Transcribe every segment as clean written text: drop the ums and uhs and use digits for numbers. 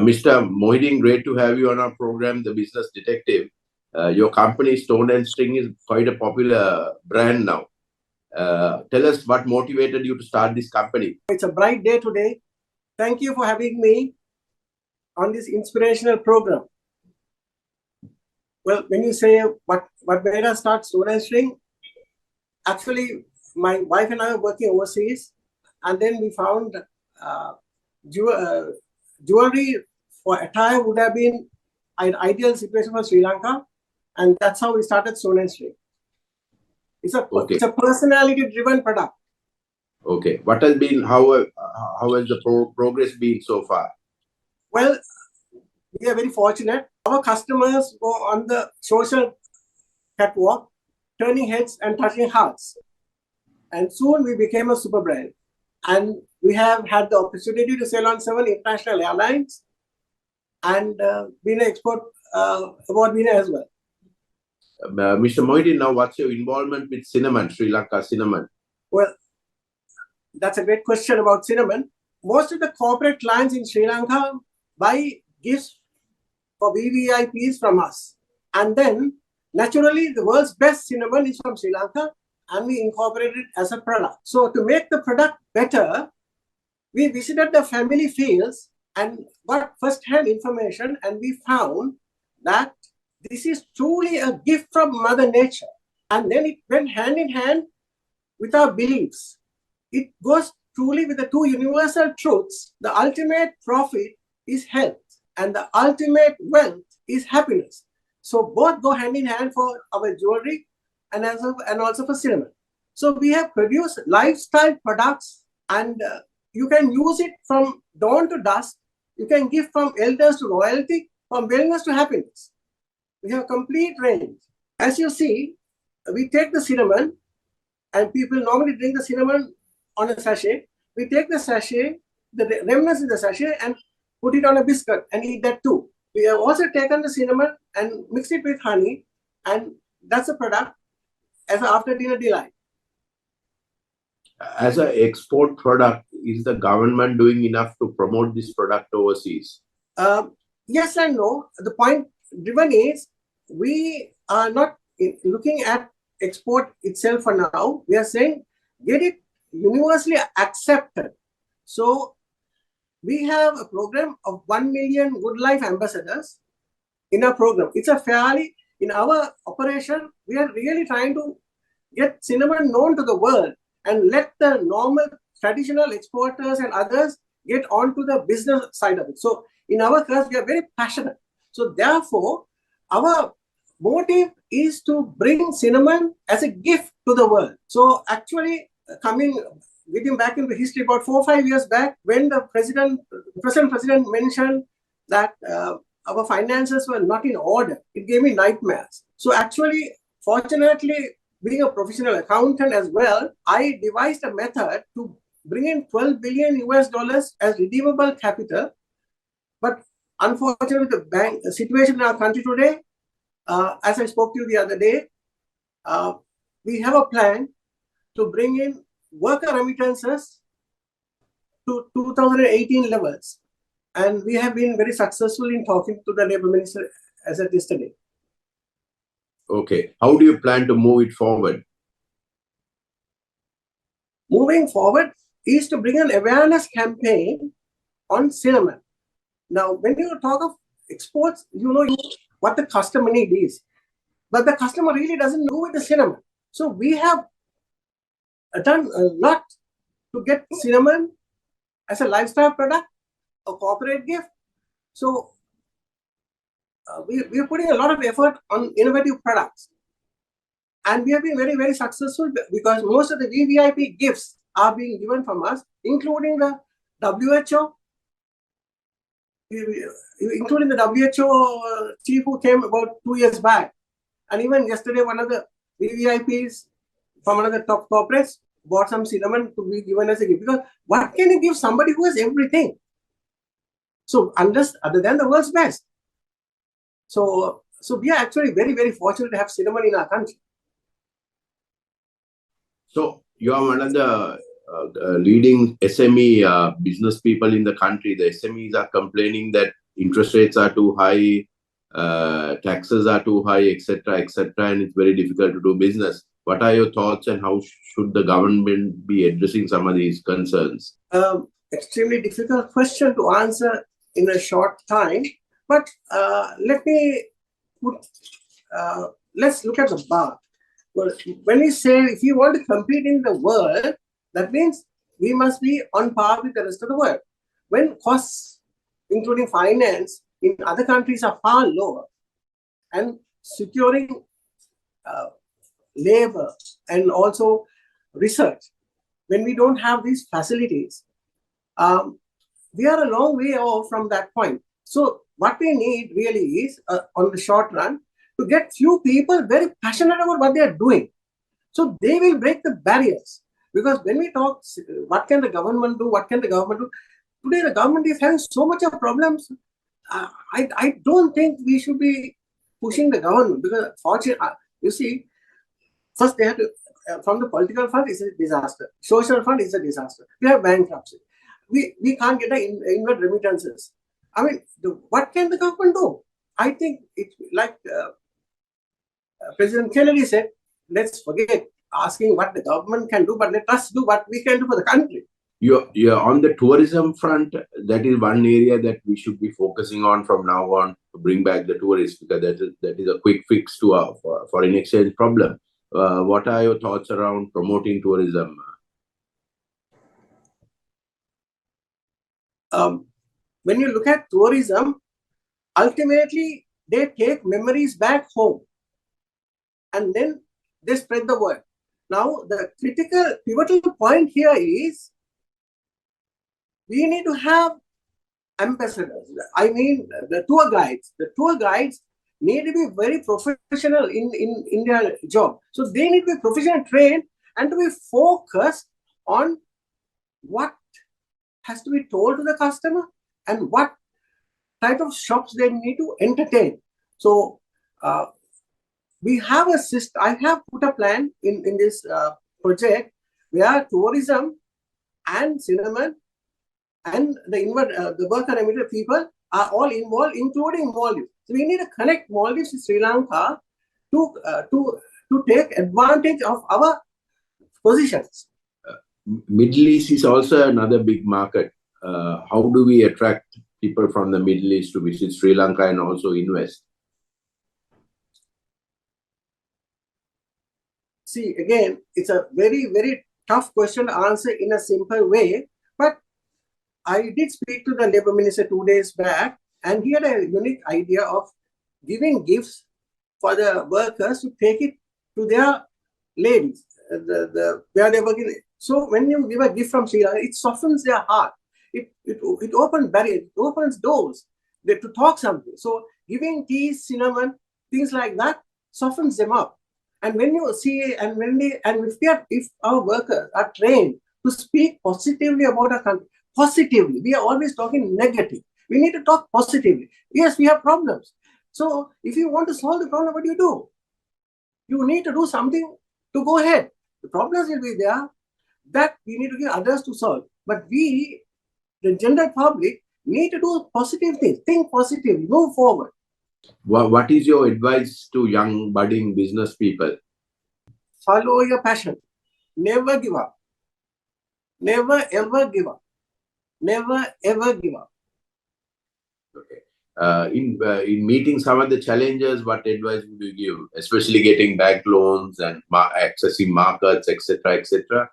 Mr. Mohideen, great to have you on our program, The Business Detective. Your company, Stone and String, is quite a popular brand now. Tell us what motivated you to start this company. It's a bright day today. Thank you for having me on this inspirational program. Well, when you say what made us start Stone and String, actually, my wife and I were working overseas, and then we found jewelry for attire would have been an ideal situation for Sri Lanka, and that's how we started Stone and String. It's a personality-driven product. Okay, what has been how has the progress been so far? Well, we are very fortunate. Our customers go on the social catwalk, turning heads and touching hearts. And soon we became a super brand. And we have had the opportunity to sail on 7 international airlines and been an export award winner as well. Mr. Mohideen, now what's your involvement with cinnamon, Sri Lanka cinnamon? Well, that's a great question about cinnamon. Most of the corporate clients in Sri Lanka buy gifts for VVIPs from us. And then, naturally, the world's best cinnamon is from Sri Lanka, and we incorporated it as a product. So to make the product better, we visited the family fields and got first-hand information, and we found that this is truly a gift from Mother Nature. And then it went hand in hand with our beliefs. It goes truly with the two universal truths. The ultimate profit is health, and the ultimate wealth is happiness. So both go hand in hand for our jewelry and also for cinnamon. So we have produced lifestyle products, and you can use it from dawn to dusk. You can give from elders to royalty, from wellness to happiness. We have a complete range. As you see, we take the cinnamon, and people normally drink the cinnamon on a sachet. We take the sachet, the remnants in the sachet, and put it on a biscuit and eat that too. We have also taken the cinnamon and mixed it with honey, and that's a product as an after-dinner delight. As an export product, is the government doing enough to promote this product overseas? Yes and no. The point driven is we are not looking at export itself for now. We are saying get it universally accepted. So we have a program of 1 million Good Life ambassadors in our program. It's a fairly, in our operation, we are really trying to get cinnamon known to the world and let the normal traditional exporters and others get onto the business side of it. So in our case, we are very passionate. So therefore, our motive is to bring cinnamon as a gift to the world. So actually, getting back into history, about 4 or 5 years back, when the present president mentioned that our finances were not in order, it gave me nightmares. So actually, fortunately, being a professional accountant as well, I devised a method to bring in $12 billion US as redeemable capital. But unfortunately, the situation in our country today, as I spoke to you the other day, we have a plan to bring in worker remittances to 2018 levels. And we have been very successful in talking to the Labour Minister as of yesterday. Okay. How do you plan to move it forward? Moving forward is to bring an awareness campaign on cinnamon. Now, when you talk of exports, you know what the customer need is. But the customer really doesn't know with the cinnamon. So we have done a lot to get cinnamon as a lifestyle product, a corporate gift. So we are putting a lot of effort on innovative products. And we have been very, very successful because most of the VVIP gifts are being given from us, including the WHO, including the WHO chief who came about 2 years back. And even yesterday, one of the VVIPs from another top corporates bought some cinnamon to be given as a gift. Because what can you give somebody who has everything? So unless other than the world's best. So we are actually very, very fortunate to have cinnamon in our country. So you are one of the leading SME business people in the country. The SMEs are complaining that interest rates are too high, taxes are too high, etc., and it's very difficult to do business. What are your thoughts, and how should the government be addressing some of these concerns? Extremely difficult question to answer in a short time, but let me put, let's look at the bar. Well, when we say if you want to compete in the world, that means we must be on par with the rest of the world. When costs, including finance, in other countries are far lower, and securing labor and also research, when we don't have these facilities, we are a long way off from that point. So what we need really is, on the short run, to get few people very passionate about what they are doing. So they will break the barriers. Because when we talk, what can the government do? What can the government do? Today, the government is having so much of problems. I don't think we should be pushing the government, because fortunately, you see, first they have to, from the political fund is a disaster. Social fund is a disaster. We have bankruptcy. We can't get the inward remittances. I mean, what can the government do? I think it's like President Kennedy said, let's forget asking what the government can do, but let us do what we can do for the country. You're on the tourism front. That is one area that we should be focusing on from now on to bring back the tourists, because that is a quick fix to our foreign exchange problem. What are your thoughts around promoting tourism? When you look at tourism, ultimately they take memories back home and then they spread the word. Now, the critical pivotal point here is we need to have ambassadors. I mean, the tour guides. The tour guides need to be very professional in their job. So they need to be professional trained and to be focused on what has to be told to the customer and what type of shops they need to entertain. So we have a system. I have put a plan in this project where tourism and cinnamon and the worker remittance people are all involved, including Maldives. So we need to connect Maldives to Sri Lanka to take advantage of our positions. Middle East is also another big market. How do we attract people from the Middle East to visit Sri Lanka and also invest? See, again, it's a very, very tough question to answer in a simple way. But I did speak to the Labour Minister 2 days back, and he had a unique idea of giving gifts for the workers to take it to their ladies, where they're working. So when you give a gift from Sri Lanka, it softens their heart. It opens barriers, it opens doors to talk something. So giving tea, cinnamon, things like that softens them up. And when you see, and if our workers are trained to speak positively about our country, positively, we are always talking negative. We need to talk positively. Yes, we have problems. So if you want to solve the problem, what do? You need to do something to go ahead. The problems will be there that we need to give others to solve. But we, the general public, need to do positive things. Think positively, move forward. What is your advice to young budding business people? Follow your passion. Never give up. Never ever give up. Never ever give up. Okay. In meeting some of the challenges, what advice would you give, especially getting bank loans and accessing markets, etc., etc.?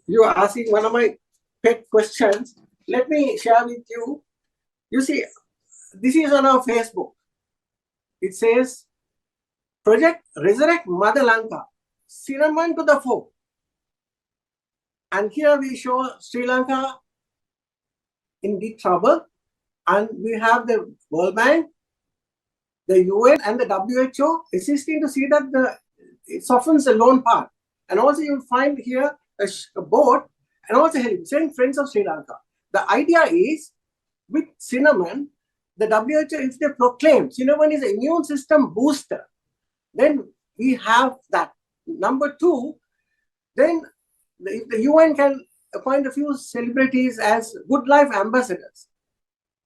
You are asking one of my pet questions. Let me share with you. You see, this is on our Facebook. It says, Project Resurrect Mother Lanka, cinnamon to the fore. And here we show Sri Lanka in deep trouble. And we have the World Bank, the UN and the WHO assisting to see that it softens the loan part. And also you'll find here a boat and also saying Friends of Sri Lanka. The idea is, with cinnamon, the WHO, if they proclaim cinnamon is an immune system booster, then we have that. Number two, then if the UN can appoint a few celebrities as good life ambassadors.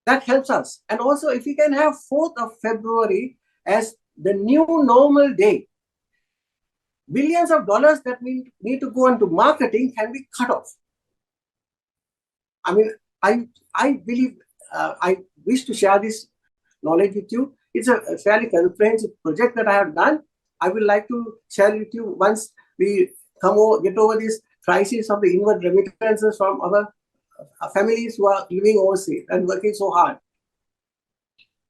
That helps us. And also, if we can have 4th of February as the new normal day, billions of dollars that we need to go into marketing can be cut off. I mean, I believe, I wish to share this knowledge with you. It's a fairly comprehensive project that I have done. I would like to share it with you once we get over this crisis of the inward remittances from our families who are living overseas and working so hard.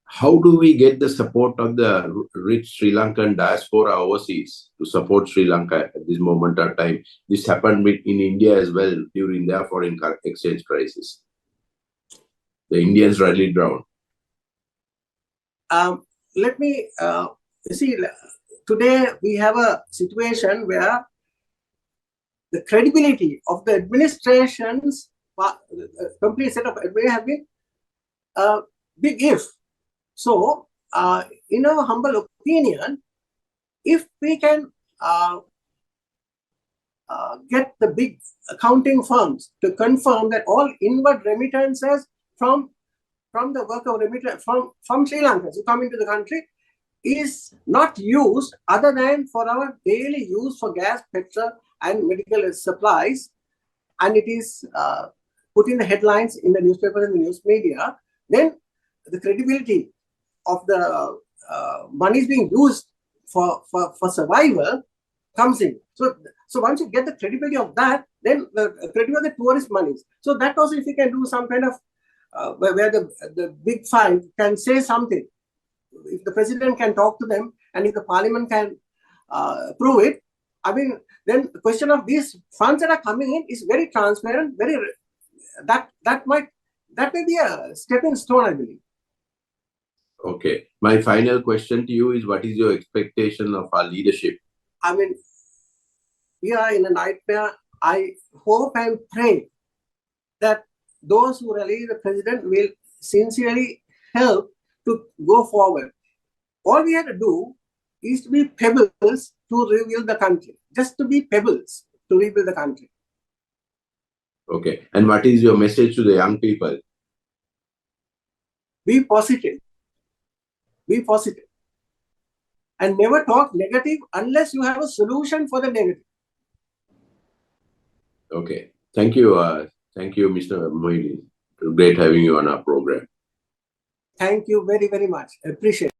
How do we get the support of the rich Sri Lankan diaspora overseas to support Sri Lanka at this moment of time? This happened in India as well during their foreign exchange crisis. The Indians rallied down. Let me see. Today we have a situation where the credibility of the administration's complete set of administration have been a big if. So, in our humble opinion, if we can get the big accounting firms to confirm that all inward remittances from the worker remittance from Sri Lanka who come into the country is not used other than for our daily use for gas, petrol, and medical supplies, and it is put in the headlines in the newspapers and the news media, then the credibility of the money is being used for survival comes in. So once you get the credibility of that, then the credibility of the tourist monies. So that also, if you can do some kind of where the big five can say something, if the president can talk to them and if the parliament can prove it, I mean, then the question of these funds that are coming in is very transparent. That may be a stepping stone, I believe. Okay. My final question to you is, what is your expectation of our leadership? I mean, we are in a nightmare. I hope and pray that those who rally the president will sincerely help to go forward. All we have to do is to be pebbles to rebuild the country. Just to be pebbles to rebuild the country. Okay. And what is your message to the young people? Be positive. Be positive. And never talk negative unless you have a solution for the negative. Okay. Thank you. Thank you, Mr. Mohideen. Great having you on our program. Thank you very, very much. I appreciate it.